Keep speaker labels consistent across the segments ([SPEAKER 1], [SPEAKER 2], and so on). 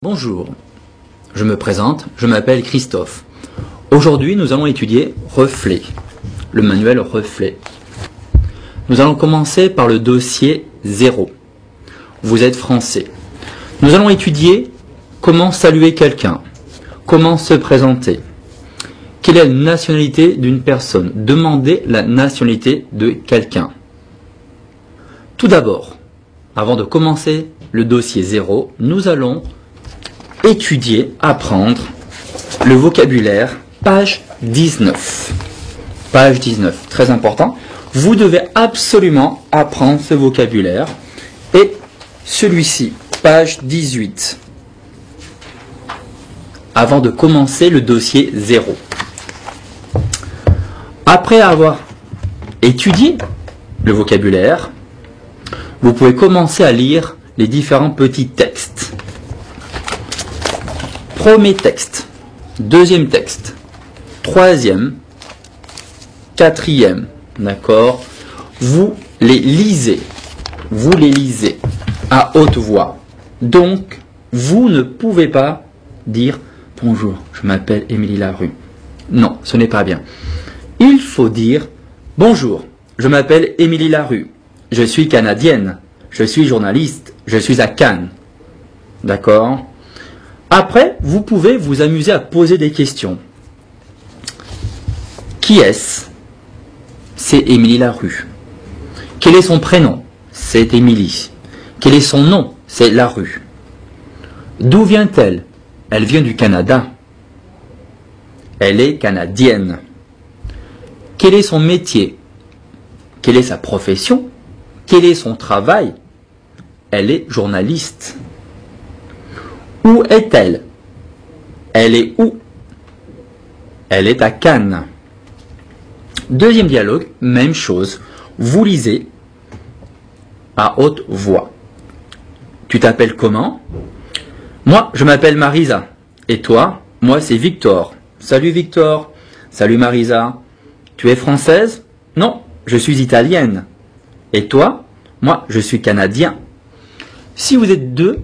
[SPEAKER 1] Bonjour, je me présente, je m'appelle Christophe. Aujourd'hui, nous allons étudier Reflet, le manuel Reflet. Nous allons commencer par le dossier 0. Vous êtes français. Nous allons étudier comment saluer quelqu'un, comment se présenter, quelle est la nationalité d'une personne, demander la nationalité de quelqu'un. Tout d'abord, avant de commencer le dossier 0, nous allons étudier, apprendre le vocabulaire, page 19. Page 19, très important. Vous devez absolument apprendre ce vocabulaire. Et celui-ci, page 18. Avant de commencer le dossier 0. Après avoir étudié le vocabulaire, vous pouvez commencer à lire les différents petits textes. Premier texte, deuxième texte, troisième, quatrième, d'accord? Vous les lisez à haute voix. Donc, vous ne pouvez pas dire « Bonjour, je m'appelle Émilie Larue ». Non, ce n'est pas bien. Il faut dire « Bonjour, je m'appelle Émilie Larue, je suis canadienne, je suis journaliste, je suis à Cannes ». D'accord? Après, vous pouvez vous amuser à poser des questions. Qui est-ce? C'est Émilie Larue. Quel est son prénom? C'est Émilie. Quel est son nom? C'est Larue. D'où vient-elle? Elle vient du Canada. Elle est canadienne. Quel est son métier? Quelle est sa profession? Quel est son travail? Elle est journaliste. Où est-elle? Elle est où? Elle est à Cannes. Deuxième dialogue, même chose. Vous lisez à haute voix. Tu t'appelles comment? Moi, je m'appelle Marisa. Et toi? Moi, c'est Victor. Salut Victor. Salut Marisa. Tu es française? Non, je suis italienne. Et toi? Moi, je suis canadien. Si vous êtes deux,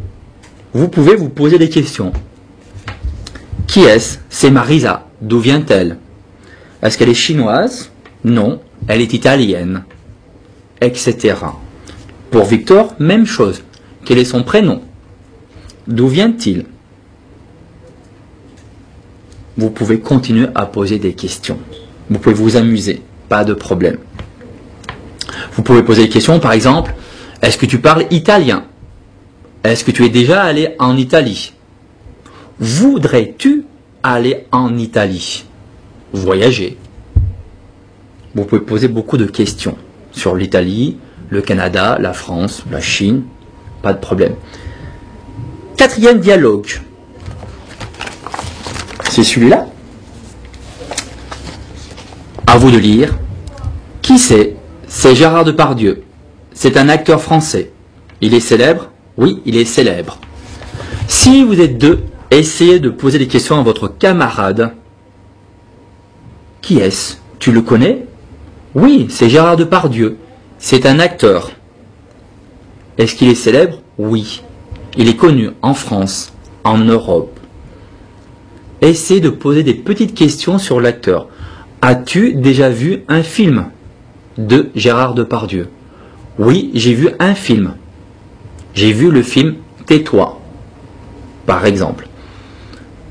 [SPEAKER 1] vous pouvez vous poser des questions. Qui est-ce? C'est Marisa. D'où vient-elle? Est-ce qu'elle est chinoise? Non, elle est italienne. Etc. Pour Victor, même chose. Quel est son prénom? D'où vient-il? Vous pouvez continuer à poser des questions. Vous pouvez vous amuser. Pas de problème. Vous pouvez poser des questions, par exemple, est-ce que tu parles italien? Est-ce que tu es déjà allé en Italie? Voudrais-tu aller en Italie? Voyager. Vous pouvez poser beaucoup de questions sur l'Italie, le Canada, la France, la Chine. Pas de problème. Quatrième dialogue. C'est celui-là. À vous de lire. Qui c'est? C'est Gérard Depardieu. C'est un acteur français. Il est célèbre? Oui, il est célèbre. Si vous êtes deux, essayez de poser des questions à votre camarade. Qui est-ce? Tu le connais? Oui, c'est Gérard Depardieu. C'est un acteur. Est-ce qu'il est célèbre? Oui. Il est connu en France, en Europe. Essayez de poser des petites questions sur l'acteur. As-tu déjà vu un film de Gérard Depardieu? Oui, j'ai vu un film. J'ai vu le film Tais-toi, par exemple.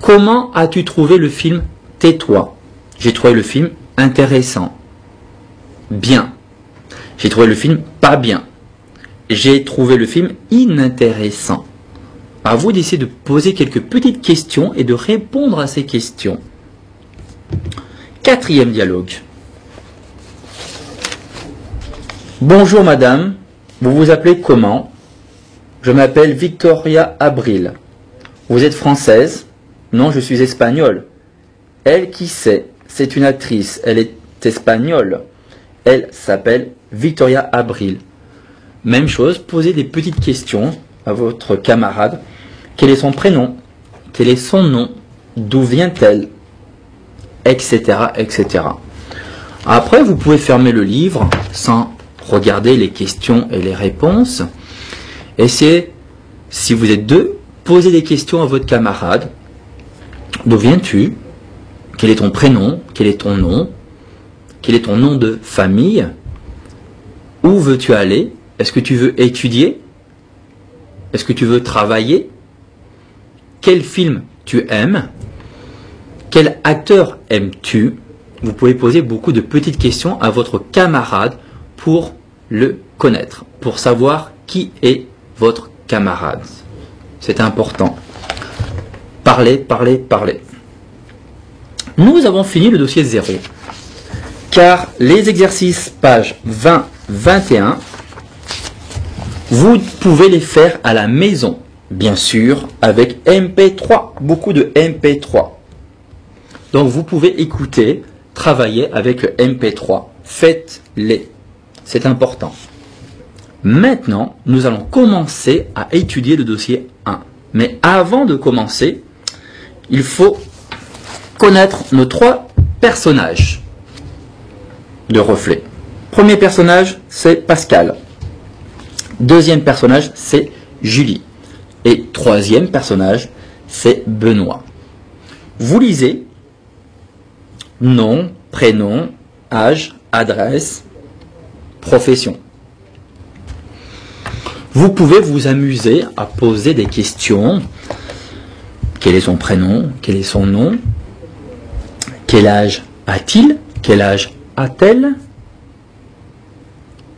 [SPEAKER 1] Comment as-tu trouvé le film Tais-toi? J'ai trouvé le film intéressant. Bien. J'ai trouvé le film pas bien. J'ai trouvé le film inintéressant. À vous d'essayer de poser quelques petites questions et de répondre à ces questions. Quatrième dialogue. Bonjour madame, vous vous appelez comment? Je m'appelle Victoria Abril. Vous êtes française? Non, je suis espagnole. Elle, qui c'est? C'est une actrice. Elle est espagnole. Elle s'appelle Victoria Abril. Même chose, posez des petites questions à votre camarade. Quel est son prénom? Quel est son nom? D'où vient-elle? Etc. etc. Après, vous pouvez fermer le livre sans regarder les questions et les réponses. Essayez, si vous êtes deux, poser des questions à votre camarade. D'où viens-tu? Quel est ton prénom? Quel est ton nom? Quel est ton nom de famille? Où veux-tu aller? Est-ce que tu veux étudier? Est-ce que tu veux travailler? Quel film tu aimes? Quel acteur aimes-tu? Vous pouvez poser beaucoup de petites questions à votre camarade pour le connaître, pour savoir qui est votre camarade. C'est important. Parlez, parlez, parlez. Nous avons fini le dossier 0, car les exercices pages 20-21, vous pouvez les faire à la maison, bien sûr, avec MP3, beaucoup de MP3. Donc vous pouvez écouter, travailler avec le MP3. Faites-les. C'est important. Maintenant, nous allons commencer à étudier le dossier 1. Mais avant de commencer, il faut connaître nos 3 personnages de reflet. Premier personnage, c'est Pascal. Deuxième personnage, c'est Julie. Et troisième personnage, c'est Benoît. Vous lisez nom, prénom, âge, adresse, profession. Vous pouvez vous amuser à poser des questions. Quel est son prénom? Quel est son nom? Quel âge a-t-il? Quel âge a-t-elle?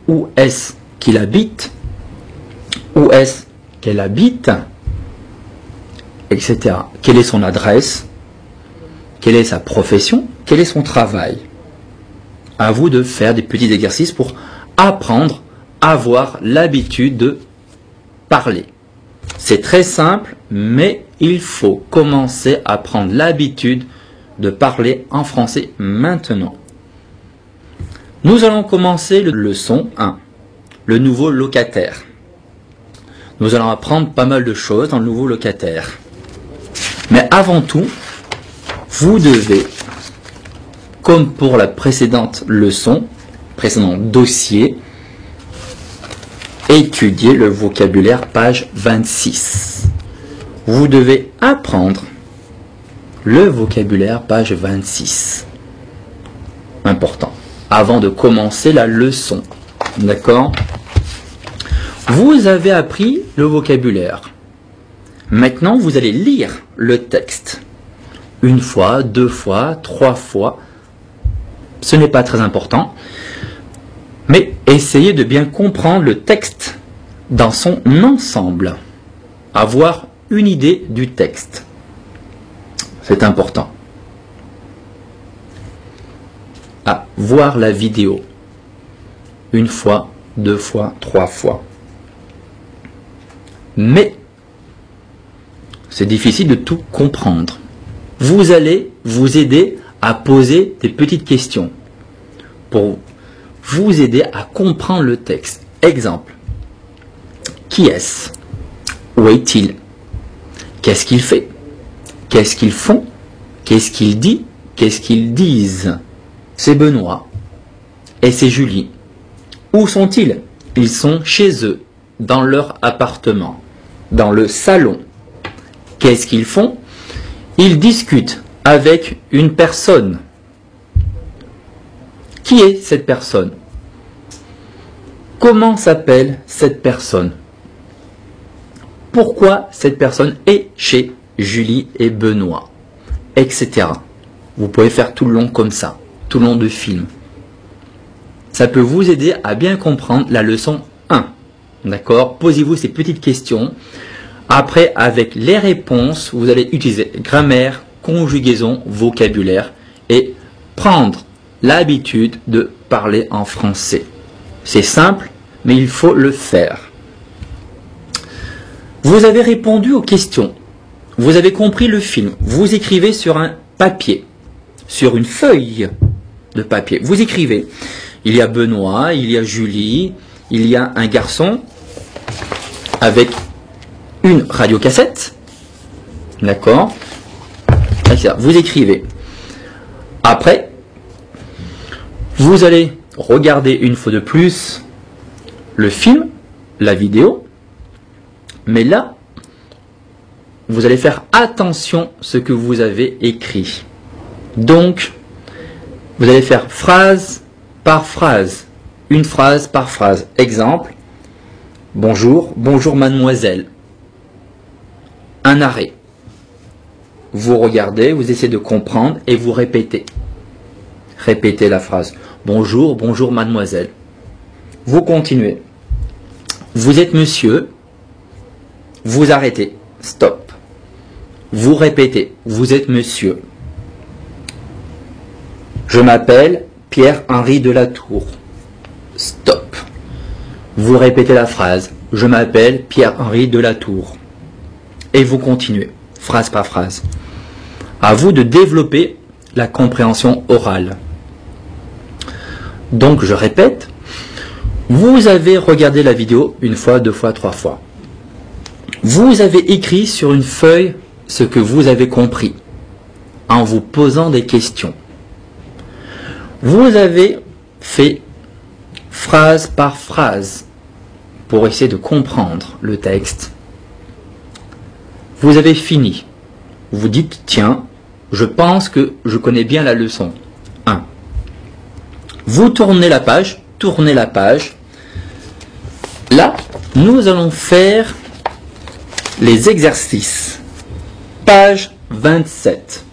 [SPEAKER 1] Où est-ce qu'il habite? Où est-ce qu'elle habite? Etc. Quelle est son adresse? Quelle est sa profession? Quel est son travail? À vous de faire des petits exercices pour apprendre à avoir l'habitude de parler. C'est très simple, mais il faut commencer à prendre l'habitude de parler en français maintenant. Nous allons commencer la leçon 1, le nouveau locataire. Nous allons apprendre pas mal de choses dans le nouveau locataire. Mais avant tout, vous devez, comme pour la précédente leçon, précédent dossier, étudier le vocabulaire page 26. Vous devez apprendre le vocabulaire page 26. Important. Avant de commencer la leçon. D'accord? Vous avez appris le vocabulaire. Maintenant, vous allez lire le texte. Une fois, 2 fois, 3 fois. Ce n'est pas très important. Mais essayez de bien comprendre le texte dans son ensemble. Avoir une idée du texte. C'est important. À voir la vidéo. Une fois, 2 fois, 3 fois. Mais c'est difficile de tout comprendre. Vous allez vous aider à poser des petites questions pour vous aider à comprendre le texte. Exemple. Qui est-ce? Où est-il? Qu'est-ce qu'il fait? Qu'est-ce qu'ils font? Qu'est-ce qu'il dit? Qu'est-ce qu'ils disent? C'est Benoît. Et c'est Julie. Où sont-ils? Ils sont chez eux, dans leur appartement, dans le salon. Qu'est-ce qu'ils font? Ils discutent avec une personne. Qui est cette personne? Comment s'appelle cette personne? Pourquoi cette personne est chez Julie et Benoît? Etc. Vous pouvez faire tout le long comme ça, tout le long du film. Ça peut vous aider à bien comprendre la leçon 1. D'accord? Posez-vous ces petites questions. Après, avec les réponses, vous allez utiliser grammaire, conjugaison, vocabulaire et prendre l'habitude de parler en français. C'est simple, mais il faut le faire. Vous avez répondu aux questions. Vous avez compris le film. Vous écrivez sur un papier, sur une feuille de papier. Vous écrivez. Il y a Benoît, il y a Julie, il y a un garçon avec une radiocassette. D'accord? Vous écrivez. Après, vous allez regarder une fois de plus le film, la vidéo. Mais là, vous allez faire attention à ce que vous avez écrit. Donc, vous allez faire phrase par phrase, une phrase par phrase. Exemple, bonjour, bonjour mademoiselle. Un arrêt. Vous regardez, vous essayez de comprendre et vous répétez. Répétez la phrase. Bonjour, bonjour mademoiselle. Vous continuez. Vous êtes monsieur. Vous arrêtez. Stop. Vous répétez. Vous êtes monsieur. Je m'appelle Pierre-Henri Delatour. Stop. Vous répétez la phrase. Je m'appelle Pierre-Henri Delatour. Et vous continuez, phrase par phrase. À vous de développer la compréhension orale. Donc, je répète, vous avez regardé la vidéo une fois, deux fois, trois fois. Vous avez écrit sur une feuille ce que vous avez compris, en vous posant des questions. Vous avez fait phrase par phrase pour essayer de comprendre le texte. Vous avez fini. Vous dites, tiens, je pense que je connais bien la leçon. 1. Vous tournez la page, Là, nous allons faire les exercices. Page 27.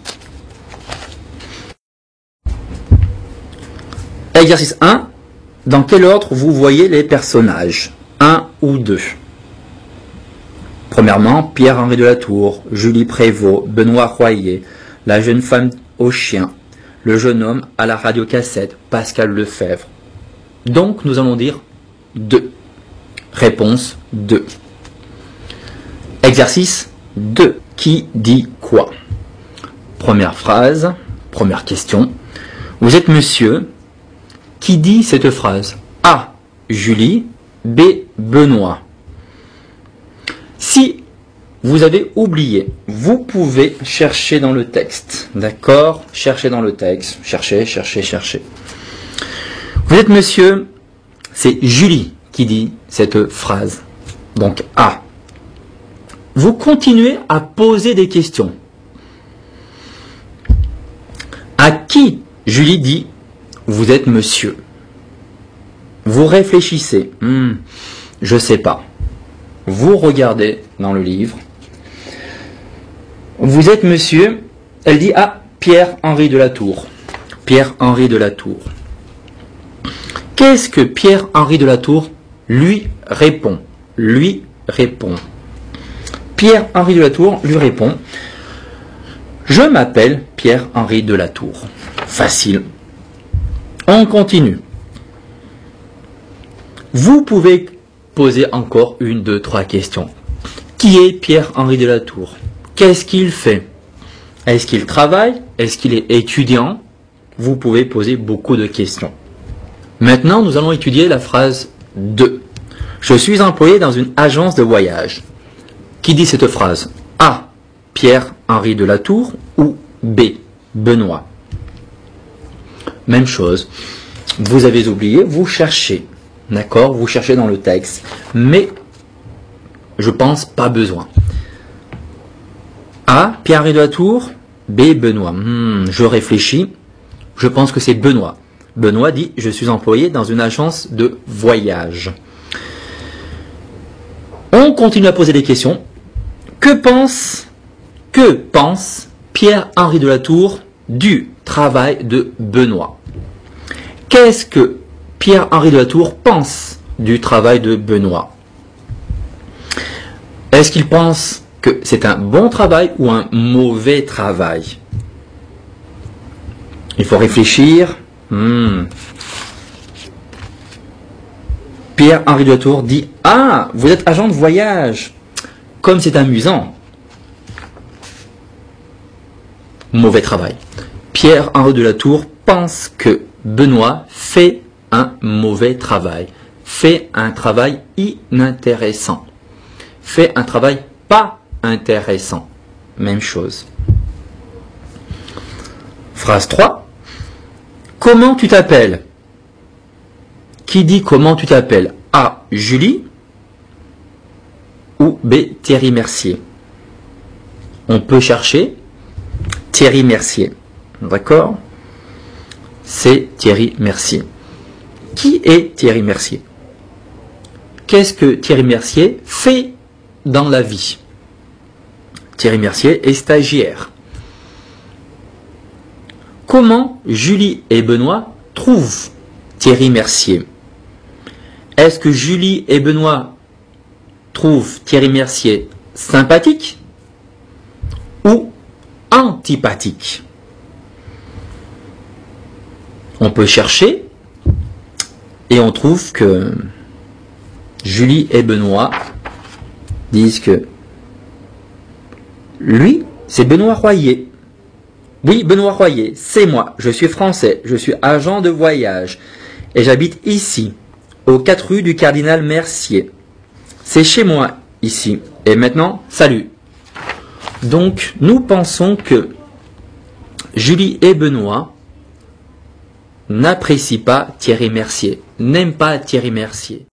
[SPEAKER 1] Exercice 1. Dans quel ordre vous voyez les personnages? 1 ou 2. Premièrement, Pierre-Henri Delatour, Julie Prévost, Benoît Royer, la jeune femme au chien, le jeune homme à la radiocassette, Pascal Lefebvre. Donc, nous allons dire 2. Réponse 2. Exercice 2. Qui dit quoi? Première phrase, première question. Vous êtes monsieur. Qui dit cette phrase? A. Julie. B. Benoît. Si vous avez oublié, vous pouvez chercher dans le texte. D'accord? Cherchez dans le texte. Cherchez. Vous êtes monsieur. C'est Julie qui dit cette phrase. Donc A. Vous continuez à poser des questions. À qui Julie dit vous êtes monsieur? Vous réfléchissez. Je sais pas. Vous regardez dans le livre. Vous êtes monsieur. Elle dit à Pierre-Henri Delatour. Pierre-Henri Delatour. Qu'est-ce que Pierre-Henri Delatour lui répond? Pierre-Henri Delatour lui répond. Je m'appelle Pierre-Henri Delatour. Facile. On continue. Vous pouvez poser encore 1, 2, 3 questions. Qui est Pierre-Henri Delatour? Qu'est-ce qu'il fait? Est-ce qu'il travaille? Est-ce qu'il est étudiant? Vous pouvez poser beaucoup de questions. Maintenant, nous allons étudier la phrase 2. Je suis employé dans une agence de voyage. Qui dit cette phrase? A. Pierre-Henri Delatour ou B. Benoît. Même chose. Vous avez oublié, vous cherchez. D'accord? Vous cherchez dans le texte. Mais, je pense pas besoin. A. Pierre-Henri Delatour. B. Benoît. Je réfléchis. Je pense que c'est Benoît. Benoît dit, je suis employé dans une agence de voyage. On continue à poser des questions. Que pense Pierre-Henri Delatour du travail de Benoît? Qu'est-ce que Pierre-Henri Delatour pense du travail de Benoît? Est-ce qu'il pense que c'est un bon travail ou un mauvais travail? Il faut réfléchir. Pierre-Henri Delatour dit « Ah, vous êtes agent de voyage. Comme c'est amusant. » Mauvais travail. Pierre-Henri Delatour pense que Benoît fait un mauvais travail. Fait un travail inintéressant. Fait un travail pas intéressant. Même chose. Phrase 3. Comment tu t'appelles? Qui dit comment tu t'appelles? A. Julie ou B. Thierry Mercier? on peut chercher Thierry Mercier. D'accord? C'est Thierry Mercier. Qui est Thierry Mercier? Qu'est-ce que Thierry Mercier fait dans la vie? Thierry Mercier est stagiaire. Comment Julie et Benoît trouvent Thierry Mercier? Est-ce que Julie et Benoît trouvent Thierry Mercier sympathique ou antipathique? On peut chercher et on trouve que Julie et Benoît disent que lui, c'est Benoît Royer. Oui, Benoît Royer, c'est moi. Je suis français, je suis agent de voyage et j'habite ici, aux 4 rues du Cardinal Mercier. C'est chez moi, ici. Et maintenant, salut. Donc, nous pensons que Julie et Benoît n'apprécient pas Thierry Mercier, n'aiment pas Thierry Mercier.